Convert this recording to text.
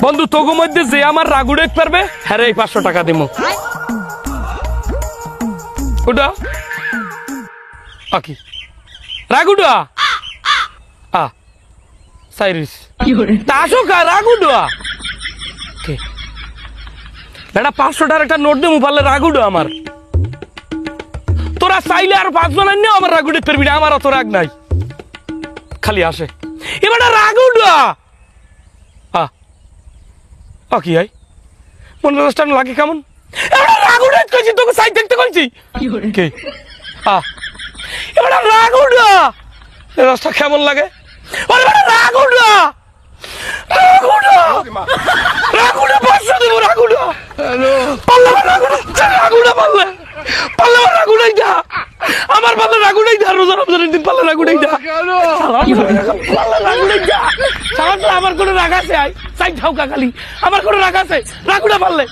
বন্ধু তোগো মধ্যে যে আমার রাগু দেখ পারবে হ্যাঁ এই 500 টাকা দিমু ওটা আকি রাগুডা আ সাইরিস তাসো কা রাগুডা কে বেটা 500 টাকার একটা নোট দেমু পারলে রাগুডা আমার তোরা চাইলে আর 5 জন আননি আমার রাগু দেখ পারবি না আমার অত রাগ নাই খালি আসে এবারে রাগুডা কি হয় মনে রাস্তান লাগে কেমন এবারে রাগুডা কইছি তোকে সাইড দেখতে কইছি কে এবারে রাগুডা রাস্তা কেমন লাগে আরে এবারে রাগুডা রাগুডা রাগুডা বসে দেব রাগুডা হ্যালো পাল্লা রাগুডা পাল্লা পাল্লা রাগুডাই দা আমার পাল্লা রাগুডাই দা রোজা রমজানের দিন পাল্লা রাগুডাই দা পাল্লা রাগুডাই দা সারা আমার কোনো রাগ আছে আই সাইড ধাও কাকালি আমার কোনো রাগ আছে রাগুডা পারলে